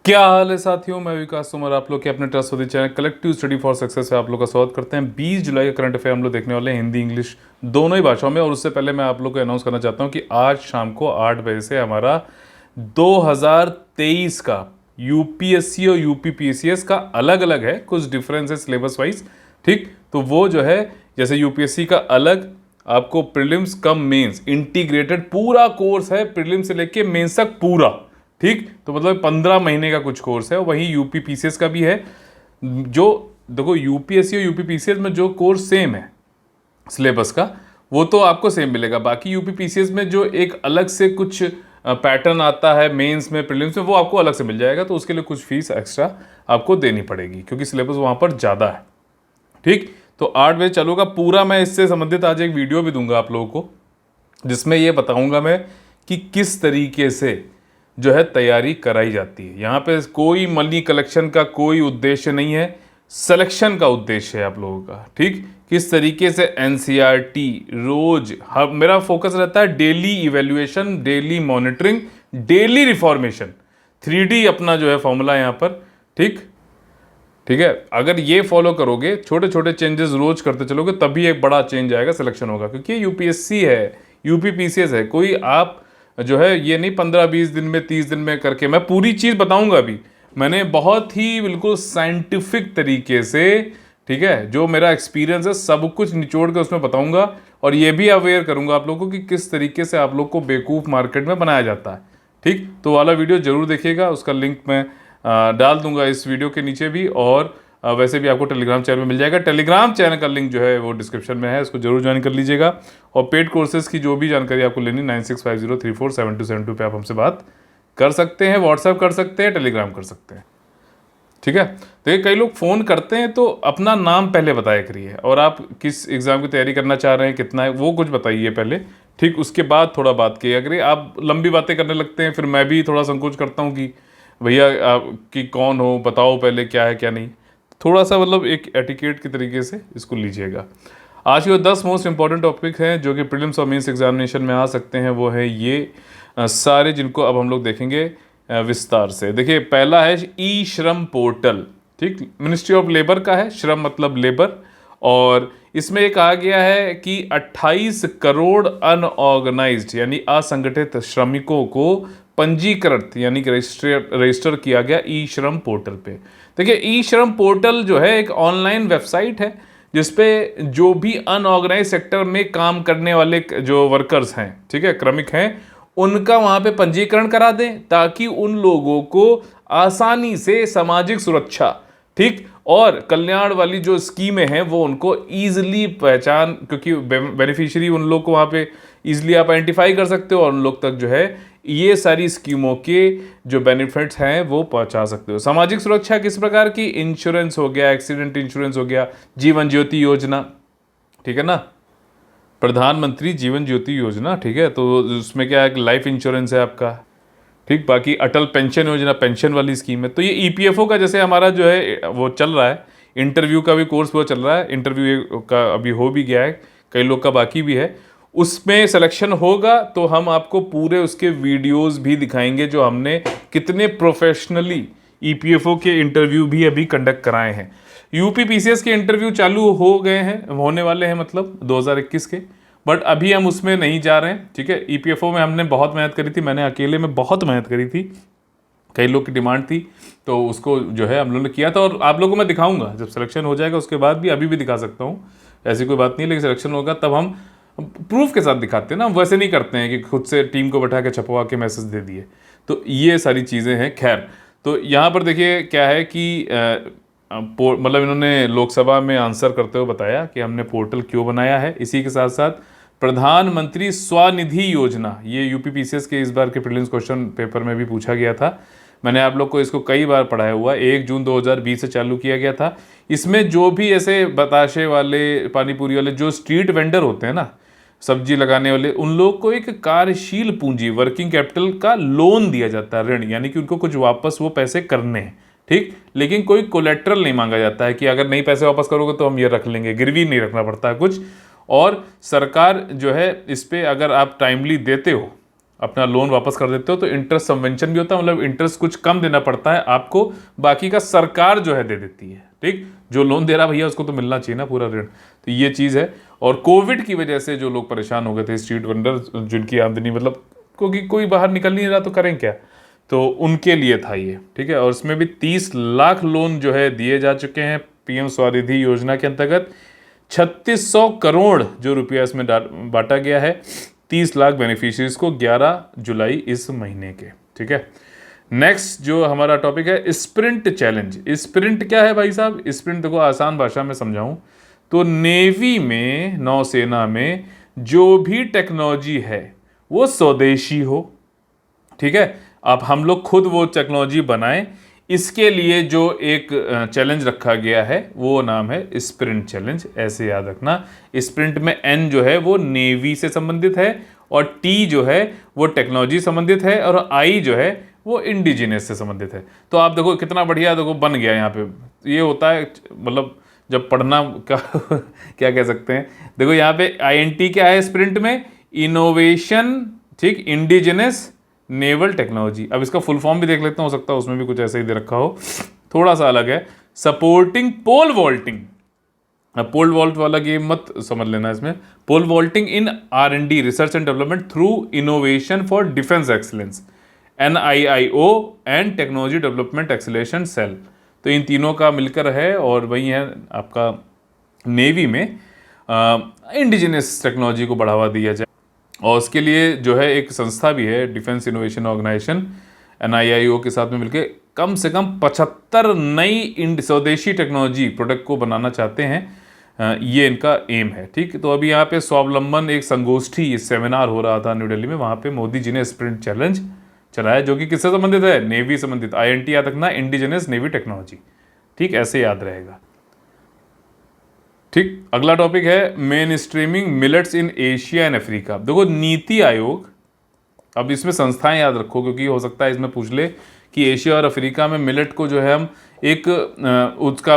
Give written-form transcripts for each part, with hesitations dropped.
क्या हाल है साथियों, मैं विकास तोमर आप लोग के अपने trustworthy channel collective study for success में आप लोग का स्वागत करते हैं। 20 जुलाई का करंट अफेयर हम लोग देखने वाले हैं हिंदी इंग्लिश दोनों ही भाषाओं में। और उससे पहले मैं आप लोग को अनाउंस करना चाहता हूं कि आज शाम को 8 बजे से हमारा 2023 का यूपीएससी और यूपीपीसीएस का अलग अलग है, कुछ डिफरेंस है सिलेबस वाइज। ठीक, तो वो जो है जैसे यूपीएससी का अलग आपको प्रीलिम्स कम मेंस इंटीग्रेटेड पूरा कोर्स है, प्रीलिम्स से लेके मेंस तक पूरा। ठीक, तो मतलब 15 महीने का कुछ कोर्स है। वहीं यूपी पीसीएस का भी है। जो देखो यूपीएससी और यूपी पीसीएस में जो कोर्स सेम है सिलेबस का वो तो आपको सेम मिलेगा। बाकी यूपी पीसीएस में जो एक अलग से कुछ पैटर्न आता है मेंस में प्रीलिम्स में वो आपको अलग से मिल जाएगा, तो उसके लिए कुछ फीस एक्स्ट्रा आपको देनी पड़ेगी क्योंकि सिलेबस वहाँ पर ज़्यादा है। ठीक, तो 8 बजे चलूँगा पूरा। मैं इससे संबंधित आज एक वीडियो भी दूंगा आप लोगों को जिसमें ये बताऊंगा मैं कि किस तरीके से जो है तैयारी कराई जाती है। यहाँ पे कोई मनी कलेक्शन का कोई उद्देश्य नहीं है, सिलेक्शन का उद्देश्य है आप लोगों का। ठीक, किस तरीके से एनसीईआरटी रोज मेरा फोकस रहता है daily evaluation, daily monitoring, daily reformation. 3D अपना जो है फॉर्मूला यहाँ पर। ठीक ठीक है, अगर ये फॉलो करोगे, छोटे छोटे चेंजेस रोज करते चलोगे, तभी एक बड़ा चेंज आएगा, सिलेक्शन होगा। क्योंकि यूपीएससी है, यूपीपीसीएस है, कोई आप जो है ये नहीं 15-20 दिन में 30 दिन में करके। मैं पूरी चीज़ बताऊंगा अभी, मैंने बहुत ही बिल्कुल साइंटिफिक तरीके से, ठीक है, जो मेरा एक्सपीरियंस है सब कुछ निचोड़ के उसमें बताऊंगा। और ये भी अवेयर करूंगा आप लोगों को कि किस तरीके से आप लोग को बेवकूफ़ मार्केट में बनाया जाता है। ठीक, तो वाला वीडियो जरूर देखिएगा, उसका लिंक मैं डाल दूंगा इस वीडियो के नीचे भी। और वैसे भी आपको टेलीग्राम चैनल में मिल जाएगा। टेलीग्राम चैनल का लिंक जो है वो डिस्क्रिप्शन में है, उसको जरूर ज्वाइन कर लीजिएगा। और पेड कोर्सेज की जो भी जानकारी आपको लेनी 9650347272 पे आप हमसे बात कर सकते हैं, व्हाट्सएप कर सकते हैं, टेलीग्राम कर सकते हैं। ठीक है, तो ये कई लोग फ़ोन करते हैं तो अपना नाम पहले बताया करिए और आप किस एग्ज़ाम की तैयारी करना चाह रहे हैं, कितना है वो कुछ बताइए पहले। ठीक, उसके बाद थोड़ा बात किया करिए। आप लंबी बातें करने लगते हैं, फिर मैं भी थोड़ा संकोच करता हूँ कि भैया आप कि कौन हो, बताओ पहले क्या है क्या नहीं। थोड़ा सा मतलब एक एटिकेट के तरीके से इसको लीजिएगा। आज के 10 मोस्ट इंपॉर्टेंट टॉपिक हैं जो कि प्रीलिम्स और मेंस एग्जामिनेशन में आ सकते हैं, वो है ये सारे, जिनको अब हम लोग देखेंगे विस्तार से। देखिए, पहला है ई श्रम पोर्टल। ठीक, मिनिस्ट्री ऑफ लेबर का है, श्रम मतलब लेबर। और इसमें एक कहा गया है कि 28 करोड़ अनऑर्गेनाइज्ड यानी असंगठित श्रमिकों को पंजीकृत यानी कि रजिस्टर किया गया ई श्रम पोर्टल पे। देखिए, ई श्रम पोर्टल जो है एक ऑनलाइन वेबसाइट है जिसपे जो भी अनऑर्गेनाइज सेक्टर में काम करने वाले जो वर्कर्स हैं, ठीक है, श्रमिक हैं, उनका वहाँ पे पंजीकरण करा दें ताकि उन लोगों को आसानी से सामाजिक सुरक्षा, ठीक, और कल्याण वाली जो स्कीमें हैं वो उनको ईजिली पहचान, क्योंकि बेनिफिशियरी उन लोग को वहाँ पे ईजिली आप आइडेंटिफाई कर सकते हो और उन लोग तक जो है ये सारी स्कीमों के जो बेनिफिट्स हैं वो पहुंचा सकते हो। सामाजिक सुरक्षा किस प्रकार की, इंश्योरेंस हो गया, एक्सीडेंट इंश्योरेंस हो गया, जीवन ज्योति योजना, ठीक है ना, प्रधानमंत्री जीवन ज्योति योजना, ठीक है, तो उसमें क्या है कि लाइफ इंश्योरेंस है आपका। ठीक, बाकी अटल पेंशन योजना पेंशन वाली स्कीम है। तो ये ईपीएफओ का जैसे हमारा जो है वो चल रहा है, इंटरव्यू का भी कोर्स वो चल रहा है, इंटरव्यू का अभी हो भी गया है, कई लोग का बाकी भी है। उसमें सिलेक्शन होगा तो हम आपको पूरे उसके वीडियोस भी दिखाएंगे जो हमने कितने प्रोफेशनली ईपीएफओ के इंटरव्यू भी अभी कंडक्ट कराए हैं। यूपीपीसीएस के इंटरव्यू चालू हो गए हैं, होने वाले हैं मतलब 2021 के, बट अभी हम उसमें नहीं जा रहे हैं। ठीक है, ईपीएफओ में हमने बहुत मेहनत करी थी, मैंने अकेले में बहुत मेहनत करी थी, कई लोग की डिमांड थी, तो उसको जो है हम लोगों ने किया था। और आप लोगों को मैं दिखाऊंगा जब सिलेक्शन हो जाएगा, उसके बाद भी, अभी भी दिखा सकता हूँ, ऐसी कोई बात नहीं, लेकिन सिलेक्शन होगा तब हम प्रूफ के साथ दिखाते हैं ना, वैसे नहीं करते हैं कि खुद से टीम को बैठा के छपवा के मैसेज दे दिए। तो ये सारी चीज़ें हैं। खैर, तो यहाँ पर देखिए क्या है कि मतलब इन्होंने लोकसभा में आंसर करते हुए बताया कि हमने पोर्टल क्यों बनाया है। इसी के साथ साथ प्रधानमंत्री स्वनिधि योजना, ये यूपीपीसीएस के इस बार के प्रीलिम्स क्वेश्चन पेपर में भी पूछा गया था। मैंने आप लोग को इसको कई बार पढ़ाया हुआ। 1 जून 2020 से चालू किया गया था। इसमें जो भी ऐसे बताशे वाले, पानीपुरी वाले जो स्ट्रीट वेंडर होते हैं ना, सब्जी लगाने वाले, उन लोग को एक कार्यशील पूंजी वर्किंग कैपिटल का लोन दिया जाता है, ऋण, यानी कि उनको कुछ वापस वो पैसे करने हैं। ठीक, लेकिन कोई कोलेट्रल नहीं मांगा जाता है कि अगर नहीं पैसे वापस करोगे तो हम ये रख लेंगे, गिरवी नहीं रखना पड़ता है कुछ। और सरकार जो है इस पर अगर आप टाइमली देते हो अपना लोन वापस कर देते हो तो इंटरेस्ट सबवेंशन भी होता है, मतलब इंटरेस्ट कुछ कम देना पड़ता है आपको, बाकी का सरकार जो है दे देती है। ठीक, जो लोन दे रहा भैया उसको तो मिलना चाहिए ना पूरा ऋण। तो ये चीज़ है। और कोविड की वजह से जो लोग परेशान हो गए थे, स्ट्रीट वेंडर जिनकी आमदनी मतलब क्योंकि कोई बाहर निकल नहीं रहा तो करें क्या, तो उनके लिए था ये। ठीक है, और इसमें भी 30 लाख लोन जो है दिए जा चुके हैं पीएम स्वनिधि योजना के अंतर्गत। 3600 करोड़ जो रुपया इसमें बांटा गया है, 30 लाख बेनिफिशियरीज को 11 जुलाई इस महीने के। ठीक है, नेक्स्ट जो हमारा टॉपिक है स्प्रिंट चैलेंज। स्प्रिंट क्या है भाई साहब? स्प्रिंट देखो आसान भाषा में समझाऊं तो नेवी में, नौसेना में जो भी टेक्नोलॉजी है वो स्वदेशी हो। ठीक है, अब हम लोग खुद वो टेक्नोलॉजी बनाएं, इसके लिए जो एक चैलेंज रखा गया है वो नाम है स्प्रिंट चैलेंज। ऐसे याद रखना, स्प्रिंट में एन जो है वो नेवी से संबंधित है, और टी जो है वो टेक्नोलॉजी संबंधित है, और आई जो है वो इंडिजिनियस से संबंधित है। तो आप देखो कितना बढ़िया देखो बन गया यहाँ पे। ये होता है मतलब जब पढ़ना का क्या कह सकते हैं, देखो यहाँ पे INT क्या है स्प्रिंट में? इनोवेशन, ठीक, इंडिजिनस नेवल टेक्नोलॉजी। अब इसका फुल फॉर्म भी देख लेते हैं, हो सकता है उसमें भी कुछ ऐसा ही दे रखा हो, थोड़ा सा अलग है। Supporting pole vaulting. अब पोल वॉल्ट वाला गेम मत समझ लेना इसमें। Pole vaulting in R&D, research and development through innovation for defence excellence, NIIO and technology development acceleration cell. तो इन तीनों का मिलकर है, और वही है आपका नेवी में इंडिजिनस टेक्नोलॉजी को बढ़ावा दिया जाए। और उसके लिए जो है एक संस्था भी है, डिफेंस इनोवेशन ऑर्गेनाइजेशन, NIIO के साथ में मिलकर कम से कम 75 नई स्वदेशी टेक्नोलॉजी प्रोडक्ट को बनाना चाहते हैं। ये इनका एम है। ठीक, तो अभी यहाँ पे स्वावलंबन एक संगोष्ठी सेमिनार हो रहा था न्यू दिल्ली में, वहाँ पे मोदी जी ने स्प्रिंट चैलेंज चलाया, जो कि किससे संबंधित है? नेवी संबंधित। INT याद रखना, इंडिजिनस नेवी टेक्नोलॉजी। ठीक, ऐसे याद रहेगा। ठीक, अगला टॉपिक है main streaming millets in Asia and Africa. देखो नीति आयोग, अब इसमें संस्थाएं याद रखो क्योंकि हो सकता है इसमें पूछ ले कि एशिया और अफ्रीका में मिलेट को जो है हम एक उसका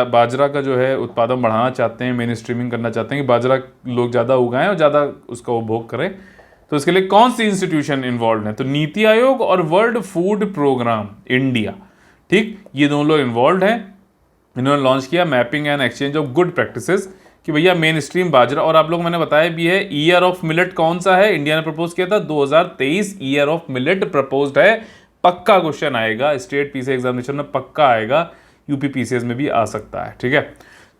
बाजरा का जो है उत्पादन बढ़ाना चाहते हैं, मेन स्ट्रीमिंग करना चाहते हैं कि बाजरा लोग ज़्यादा उगाएं और ज़्यादा उसका उपभोग करें। तो इसके लिए कौन सी इंस्टीट्यूशन इन्वॉल्व है? तो नीति आयोग और वर्ल्ड फूड प्रोग्राम इंडिया। ठीक, ये दोनों लोग इन्वॉल्व हैं। इन्होंने लॉन्च किया mapping and exchange of good practices कि भैया मेन स्ट्रीम बाजरा। और आप लोग मैंने बताया भी है ईयर ऑफ मिलेट कौन सा है, इंडिया ने प्रपोज किया था 2023 ईयर ऑफ मिलेट प्रपोज्ड है। पक्का क्वेश्चन आएगा, स्टेट पीसी एग्जामिनेशन में पक्का आएगा, यूपी PCS में भी आ सकता है। ठीक है,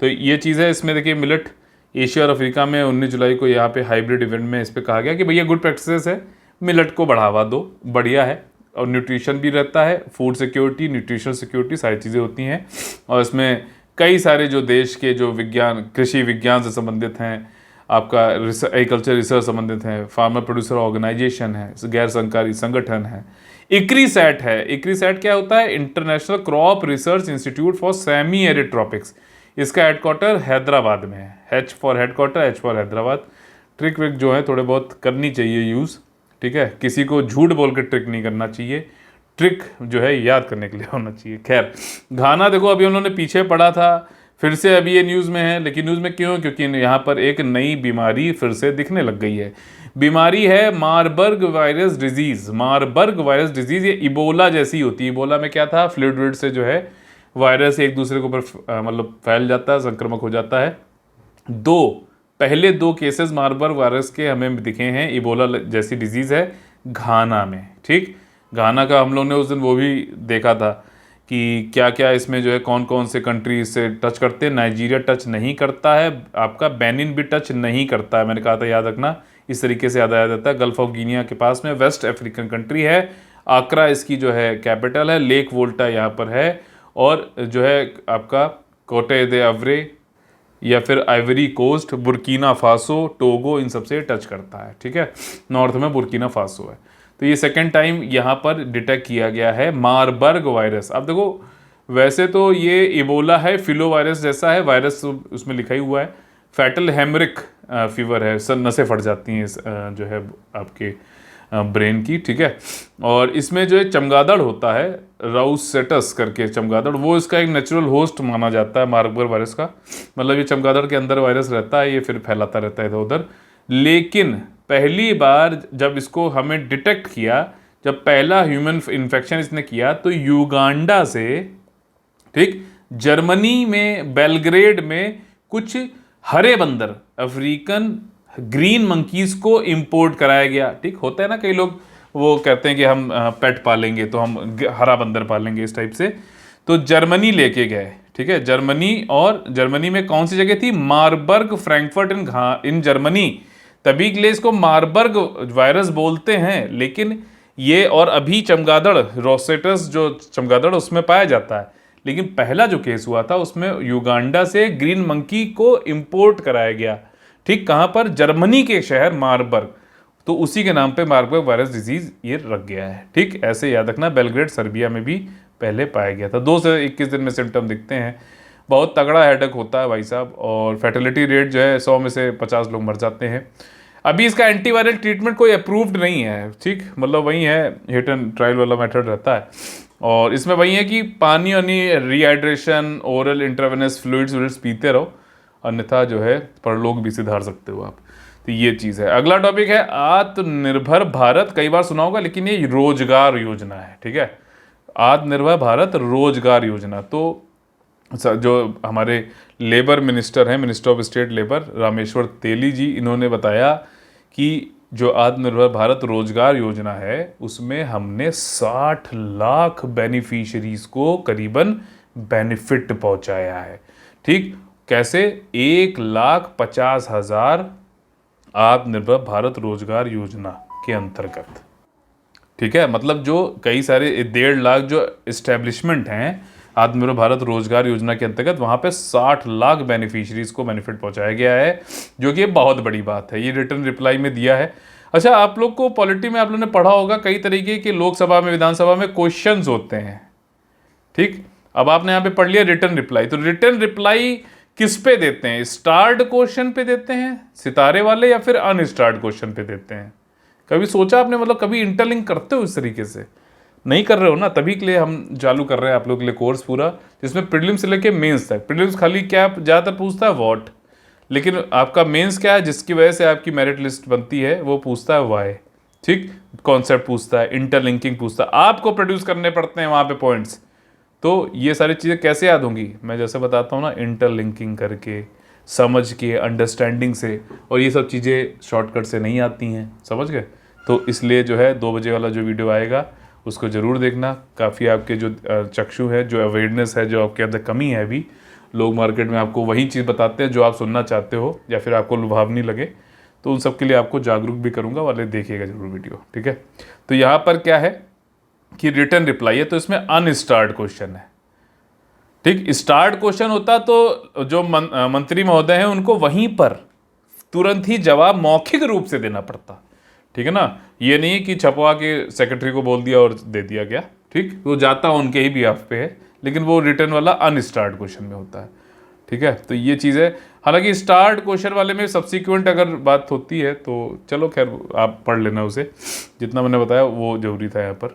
तो ये चीज़ है इसमें। देखिए मिलेट एशिया और अफ्रीका में 19 जुलाई को यहाँ पे हाइब्रिड इवेंट में इस पर कहा गया कि भैया गुड प्रैक्टिसेस है, मिलेट को बढ़ावा दो, बढ़िया है। और न्यूट्रिशन भी रहता है, फूड सिक्योरिटी, न्यूट्रिशनल सिक्योरिटी, सारी चीज़ें होती हैं। और इसमें कई सारे जो देश के जो विज्ञान, कृषि विज्ञान से संबंधित हैं, आपका एग्रीकल्चर रिसर्च संबंधित है, फार्मर प्रोड्यूसर ऑर्गेनाइजेशन है, गैर सरकारी संगठन है, ICRISAT है। ICRISAT क्या होता है? International Crop Research Institute for Semi Arid Tropics. इसका हेडक्वार्टर हैदराबाद में है। H for headquarter, H for Hyderabad. Trick विक जो है थोड़े बहुत करनी चाहिए यूज़। ठीक है, किसी को झूठ बोल के ट्रिक नहीं करना चाहिए, ट्रिक जो है याद करने के लिए होना चाहिए। खैर, घाना देखो अभी उन्होंने पीछे पड़ा था, फिर से अभी ये न्यूज़ में है। लेकिन न्यूज़ में क्यों? क्योंकि यहाँ पर एक नई बीमारी फिर से दिखने लग गई है। बीमारी है Marburg virus disease. Marburg virus disease ये इबोला जैसी होती है। इबोला में क्या था? फ्लूइड से जो है वायरस एक दूसरे के ऊपर मतलब फैल जाता है, संक्रमक हो जाता है। पहले दो केसेस मारबर्ग वायरस के हमें दिखे हैं, इबोला जैसी डिजीज़ है घाना में। ठीक, घाना का हम लोग ने उस दिन वो भी देखा था कि क्या क्या इसमें जो है कौन कौन से कंट्री से टच करते हैं। नाइजीरिया टच नहीं करता है, आपका बेनिन भी टच नहीं करता है। मैंने कहा था याद रखना, इस तरीके से याद आया जाता है। गल्फ ऑफ गिनिया के पास में वेस्ट अफ्रीकन कंट्री है, आक्रा इसकी जो है कैपिटल है, लेक वोल्टा यहाँ पर है, और जो है आपका कोटे दे अवरे या फिर Ivory Coast, Burkina Faso, Togo, इन सबसे टच करता है। ठीक है, नॉर्थ में बुर्किना फासो है। तो ये सेकेंड टाइम यहाँ पर डिटेक्ट किया गया है मारबर्ग वायरस। अब देखो वैसे तो ये इबोला है, फिलो वायरस जैसा है, वायरस उसमें लिखा ही हुआ है। फैटल हेमरिक फीवर है, नसें फट जाती हैं जो है आपके ब्रेन की। ठीक है, और इसमें जो है चमगादड़ होता है, राउसेटस करके चमगादड़, वो इसका एक नेचुरल होस्ट माना जाता है मार्बर्ग वायरस का। मतलब ये चमगादड़ के अंदर वायरस रहता है, ये फिर फैलाता रहता है इधर उधर। लेकिन पहली बार जब इसको हमें डिटेक्ट किया, जब पहला ह्यूमन इन्फेक्शन इसने किया, तो युगांडा से, ठीक, जर्मनी में बेलग्रेड में कुछ हरे बंदर, अफ्रीकन ग्रीन मंकीज को इंपोर्ट कराया गया। ठीक, होता है ना, कई लोग वो कहते हैं कि हम पेट पालेंगे तो हम हरा बंदर पालेंगे, इस टाइप से। तो जर्मनी लेके गए, ठीक है, जर्मनी। और जर्मनी में कौन सी जगह थी? Marburg, Frankfurt in Germany. तभी के लिए इसको मारबर्ग वायरस बोलते हैं। लेकिन ये, और अभी चमगादड़, रोसेटस जो चमगादड़, उसमें पाया जाता है। लेकिन पहला जो केस हुआ था उसमें युगांडा से ग्रीन मंकी को इंपोर्ट कराया गया। ठीक, कहां पर? जर्मनी के शहर मारबर्ग। तो उसी के नाम पे मार्बर्ग वायरस डिजीज ये रख गया है। ठीक, ऐसे याद रखना। बेलग्रेड सर्बिया में भी पहले पाया गया था। 2 से 21 दिन में सिम्टम दिखते हैं। बहुत तगड़ा हेडेक होता है भाई साहब, और फर्टिलिटी रेट जो है 100 में से 50 लोग मर जाते हैं। अभी इसका एंटीवायरल ट्रीटमेंट कोई अप्रूव्ड नहीं है। ठीक, मतलब वही है, हिट एंड ट्रायल वाला मेथड रहता है। और इसमें वही है कि पानी वानी, रिहाइड्रेशन, ओरल इंट्रावेनस फ्लूइड्स पीते रहो, अन्यथा जो है परलोक भी सुधार सकते हो आप। तो ये चीज़ है। अगला टॉपिक है आत्मनिर्भर भारत। कई बार सुना होगा, लेकिन ये रोजगार योजना है। ठीक है, आत्मनिर्भर भारत रोजगार योजना। तो जो हमारे लेबर मिनिस्टर हैं, minister of state labour, Rameshwar Teli ji, इन्होंने बताया कि जो आत्मनिर्भर भारत रोजगार योजना है उसमें हमने 60 लाख बेनिफिशरीज को करीबन बेनिफिट पहुंचाया है। ठीक, कैसे? 1,50,000 आत्मनिर्भर भारत रोजगार योजना के अंतर्गत। ठीक है, मतलब जो कई सारे 1.5 लाख जो इस्टेब्लिशमेंट हैं आत्मनिर्भर भारत रोजगार योजना के अंतर्गत, वहां पे 60 लाख बेनिफिशरीज को बेनिफिट पहुंचाया गया है, जो कि बहुत बड़ी बात है। ये रिटर्न रिप्लाई में दिया है। अच्छा, आप लोग को पॉलिटी में आप लोगों ने पढ़ा होगा, कई तरीके के लोकसभा में, विधानसभा में क्वेश्चंस होते हैं। ठीक, अब आपने यहाँ पे पढ़ लिया रिटर्न रिप्लाई। तो रिटर्न रिप्लाई किस पे देते हैं? स्टार्ड क्वेश्चन पे देते हैं, सितारे वाले, या फिर अनस्टार्ड क्वेश्चन पे देते हैं? कभी सोचा आपने? मतलब कभी इंटरलिंक करते हो इस तरीके से? नहीं कर रहे हो ना, तभी के लिए हम चालू कर रहे हैं आप लोग के लिए कोर्स पूरा, जिसमें प्रीलिम्स से लेके मेंस तक। प्रीलिम्स खाली क्या ज़्यादातर पूछता है? व्हाट। लेकिन आपका मेंस क्या है, जिसकी वजह से आपकी मेरिट लिस्ट बनती है, वो पूछता है व्हाई। ठीक, कॉन्सेप्ट पूछता है, इंटरलिंकिंग पूछता है, आपको प्रोड्यूस करने पड़ते हैं वहाँ पे पॉइंट्स। तो ये सारी चीज़ें कैसे याद होंगी? मैं जैसे बताता हूँ ना, इंटरलिंकिंग करके, समझ के, अंडरस्टैंडिंग से। और ये सब चीज़ें शॉर्टकट से नहीं आती हैं, समझ गए? तो इसलिए जो है 2 बजे वाला जो वीडियो आएगा उसको ज़रूर देखना। काफ़ी आपके जो चक्षु है, जो अवेयरनेस है, जो आपके अंदर कमी है अभी, लोग मार्केट में आपको वही चीज़ बताते हैं जो आप सुनना चाहते हो या फिर आपको लुभावनी लगे, तो उन सब के लिए आपको जागरूक भी करूँगा, वाले देखिएगा जरूर वीडियो। ठीक है, तो यहाँ पर क्या है कि रिटर्न रिप्लाई है, तो इसमें अनस्टार्ड क्वेश्चन है। ठीक, स्टार्ट क्वेश्चन होता तो जो मंत्री महोदय हैं उनको वहीं पर तुरंत ही जवाब मौखिक रूप से देना पड़ता। ठीक है ना, ये नहीं कि छपवा के सेक्रेटरी को बोल दिया और दे दिया गया। ठीक, वो जाता उनके ही बिहाफ पे है, लेकिन वो रिटर्न वाला अनस्टार्ड क्वेश्चन में होता है। ठीक है, तो ये चीज़ है। हालांकि स्टार्ट क्वेश्चन वाले में सब्सिक्वेंट अगर बात होती है तो चलो खैर आप पढ़ लेना उसे, जितना मैंने बताया वो जरूरी था यहाँ पर।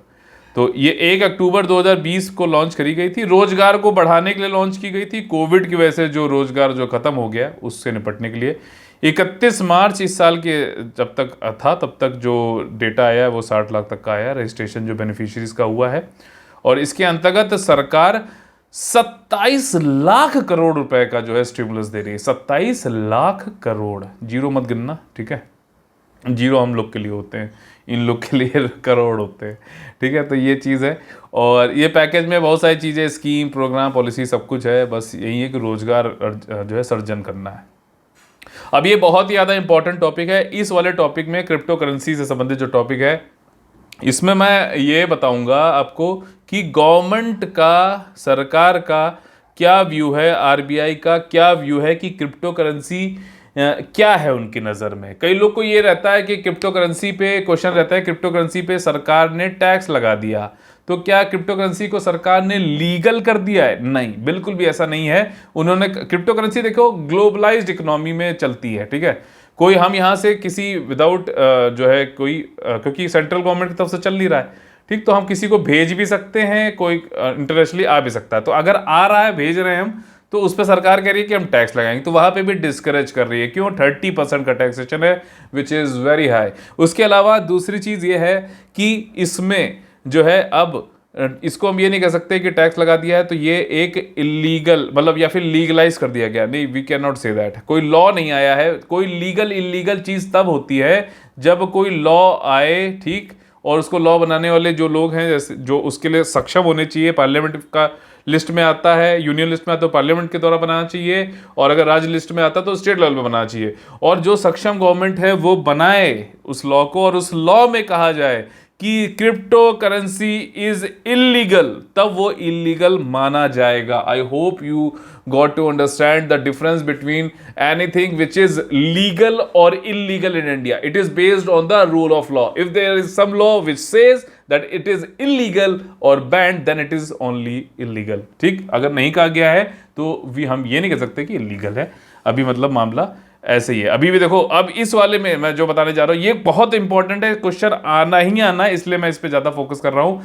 तो ये 1 अक्टूबर 2020 को लॉन्च करी गई थी, रोजगार को बढ़ाने के लिए लॉन्च की गई थी। कोविड की वजह से जो रोजगार जो खत्म हो गया उससे निपटने के लिए 31 मार्च इस साल के जब तक था तब तक जो डेटा आया है वो 60 लाख तक का आया, रजिस्ट्रेशन जो बेनिफिशरीज का हुआ है। और इसके अंतर्गत सरकार 27 लाख करोड़ रुपए का जो है स्टिमुलस दे रही है। 27 लाख करोड़, जीरो मत गिनना, ठीक है? जीरो हम लोग के लिए होते हैं, इन लोग के लिए करोड़ होते हैं। ठीक है, तो ये चीज़ है। और ये पैकेज में बहुत सारी चीज़ें, स्कीम, प्रोग्राम, पॉलिसी, सब कुछ है। बस यही है कि रोजगार जो है सर्जन करना है। अब ये बहुत ही ज़्यादा इंपॉर्टेंट टॉपिक है। इस वाले टॉपिक में क्रिप्टो करेंसी से संबंधित जो टॉपिक है, इसमें मैं ये बताऊंगा आपको कि गवर्नमेंट का, सरकार का क्या व्यू है, आरबीआई का क्या व्यू है कि क्रिप्टो करेंसी क्या है उनकी नज़र में। कई लोग को ये रहता है कि क्रिप्टो करेंसी पे क्वेश्चन रहता है, क्रिप्टो करेंसी पे सरकार ने टैक्स लगा दिया, तो क्या क्रिप्टो करेंसी को सरकार ने लीगल कर दिया है? नहीं, बिल्कुल भी ऐसा नहीं है। उन्होंने क्रिप्टो करेंसी, देखो, ग्लोबलाइज्ड इकोनॉमी में चलती है। ठीक है, कोई हम यहाँ से किसी विदाउट जो है कोई क्योंकि सेंट्रल गवर्नमेंट की तरफ से चल नहीं रहा है, ठीक, तो हम किसी को भेज भी सकते हैं, कोई इंटरनेशनली आ भी सकता है। तो अगर आ रहा है, भेज रहे हैं हम, तो उस पर सरकार कह रही है कि हम टैक्स लगाएंगे, तो वहां पे भी डिस्करेज कर रही है। क्यों? 30% का टैक्सेशन है, विच इज वेरी हाई। उसके अलावा दूसरी चीज ये है कि इसमें जो है, अब इसको हम ये नहीं कह सकते कि टैक्स लगा दिया है तो ये एक इलीगल, मतलब या फिर लीगलाइज कर दिया गया, नहीं, we can not say that. कोई लॉ नहीं आया है। कोई लीगल इलीगल चीज तब होती है जब कोई लॉ आए, ठीक, और उसको लॉ बनाने वाले जो लोग हैं, जैसे जो उसके लिए सक्षम होने चाहिए, पार्लियामेंट का लिस्ट में आता है, यूनियन लिस्ट में आता है तो पार्लियामेंट के द्वारा बनाना चाहिए, और अगर राज्य लिस्ट में आता है तो स्टेट लेवल पे बनाना चाहिए, और जो सक्षम गवर्नमेंट है वो बनाए उस लॉ को, और उस लॉ में कहा जाए कि क्रिप्टो करेंसी इज इलीगल, तब वो इलीगल माना जाएगा। I hope you got to understand the difference between anything which is legal और illegal in India. It is based on the rule of law. If there is some law which says that it is illegal और banned, then it is only illegal. ठीक, अगर नहीं कहा गया है तो हम ये नहीं कह सकते कि इलीगल है। अभी मतलब मामला ऐसे ही है। अभी भी देखो, अब इस वाले में मैं जो बताने जा रहा हूं ये बहुत इंपॉर्टेंट है, क्वेश्चन आना ही आना है, इसलिए मैं इस पे ज्यादा फोकस कर रहा हूं।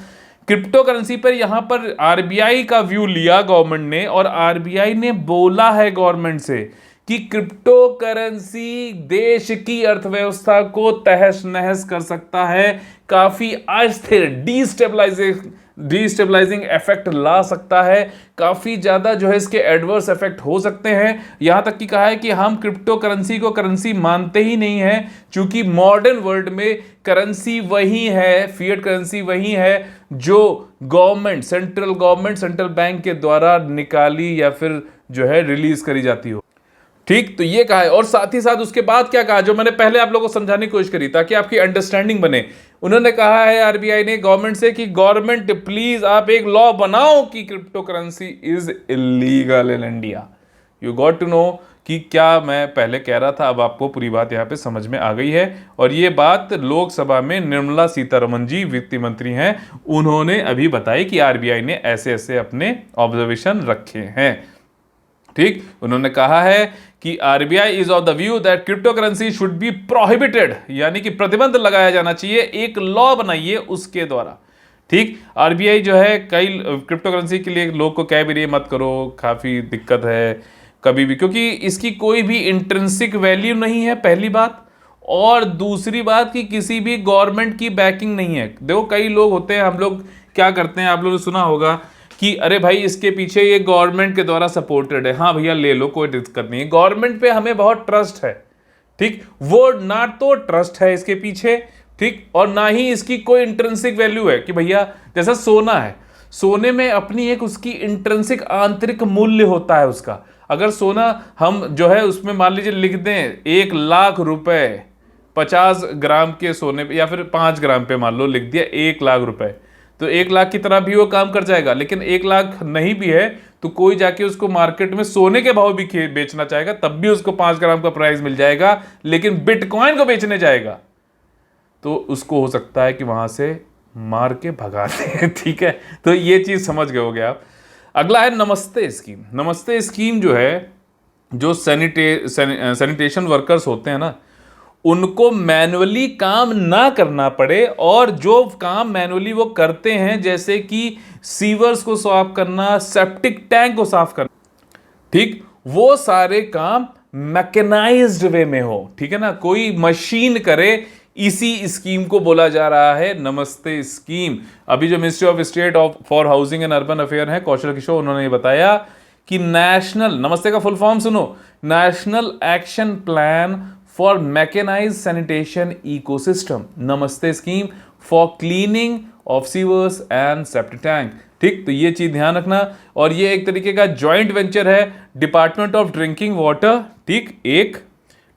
क्रिप्टो करेंसी पर यहां पर आरबीआई का व्यू लिया गवर्नमेंट ने, और आरबीआई ने बोला है गवर्नमेंट से कि क्रिप्टो करेंसी देश की अर्थव्यवस्था को तहस नहस कर सकता है, काफी अस्थिर, डिस्टेबलाइजिंग इफेक्ट ला सकता है, काफी ज्यादा जो है इसके एडवर्स इफेक्ट हो सकते हैं। यहां तक कि कहा है कि हम क्रिप्टो करेंसी को करेंसी मानते ही नहीं है, क्योंकि मॉडर्न वर्ल्ड में करेंसी वही है, फिएट करेंसी वही है जो गवर्नमेंट, सेंट्रल बैंक के द्वारा निकाली या फिर जो है रिलीज करी जाती हो। ठीक, तो ये कहा है। और साथ ही साथ उसके बाद क्या कहा, जो मैंने पहले आप लोगों को समझाने की कोशिश करी ताकि आपकी अंडरस्टैंडिंग बने। उन्होंने कहा है आरबीआई ने गवर्नमेंट से कि गवर्नमेंट प्लीज आप एक लॉ बनाओ कि cryptocurrency is illegal in India. You got to know कि क्या मैं पहले कह रहा था, अब आपको पूरी बात यहां पे समझ में आ गई है। और ये बात लोकसभा में निर्मला सीतारमण जी, वित्त मंत्री हैं, उन्होंने अभी बताई कि आरबीआई ने ऐसे ऐसे अपने ऑब्जर्वेशन रखे हैं। ठीक, उन्होंने कहा है कि RBI is of the view that crypto currency should be prohibited, यानी कि प्रतिबंध लगाया जाना चाहिए, एक लॉ बनाइए उसके द्वारा। ठीक, आरबीआई जो है कई क्रिप्टो करेंसी के लिए लोग को कह भी रही है मत करो, काफी दिक्कत है कभी भी, क्योंकि इसकी कोई भी इंट्रिंसिक वैल्यू नहीं है, पहली बात। और दूसरी बात कि किसी भी गवर्नमेंट की बैकिंग नहीं है। देखो कई लोग होते हैं, हम लोग क्या करते हैं, आप लोगों ने सुना होगा कि अरे भाई इसके पीछे ये गवर्नमेंट के द्वारा सपोर्टेड है, हाँ भैया ले लो, कोई दिक्कत नहीं है, गवर्नमेंट पे हमें बहुत ट्रस्ट है। ठीक, वो ना तो ट्रस्ट है इसके पीछे, ठीक, और ना ही इसकी कोई इंट्रिंसिक वैल्यू है कि भैया जैसा सोना है, सोने में अपनी एक उसकी इंट्रिंसिक आंतरिक मूल्य होता है उसका। अगर सोना हम जो है उसमें मान लीजिए लिख दें 1,00,000 रुपए 50 ग्राम के सोने पे, या फिर 5 ग्राम पे मान लो लिख दिया 1,00,000 रुपए, तो 1,00,000 की तरह भी वो काम कर जाएगा। लेकिन 1,00,000 नहीं भी है तो कोई जाके उसको मार्केट में सोने के भाव भी बेचना चाहेगा, तब भी उसको 5 ग्राम का प्राइस मिल जाएगा। लेकिन बिटकॉइन को बेचने जाएगा तो उसको हो सकता है कि वहां से मार के भगा दे। ठीक है, तो ये चीज समझ गए होगे आप। अगला है नमस्ते स्कीम। नमस्ते स्कीम जो है, जो सैनिटेशन वर्कर्स होते हैं ना, उनको मैनुअली काम ना करना पड़े, और जो काम मैनुअली वो करते हैं जैसे कि सीवर्स को साफ करना, सेप्टिक टैंक को साफ करना, ठीक, वो सारे काम मैकेनाइज्ड वे में हो। ठीक है ना, कोई मशीन करे, इसी स्कीम को बोला जा रहा है नमस्ते स्कीम। अभी जो ministry of state for housing and urban affair है, कौशल किशोर, उन्होंने ये बताया कि नेशनल, नमस्ते का फुल फॉर्म सुनो, national action plan for mechanised sanitation ecosystem, Namaste scheme for cleaning of sewers and septic tank. ठीक, तो ये चीज ध्यान रखना। और ये एक तरीके का जॉइंट वेंचर है डिपार्टमेंट ऑफ ड्रिंकिंग वाटर, ठीक, एक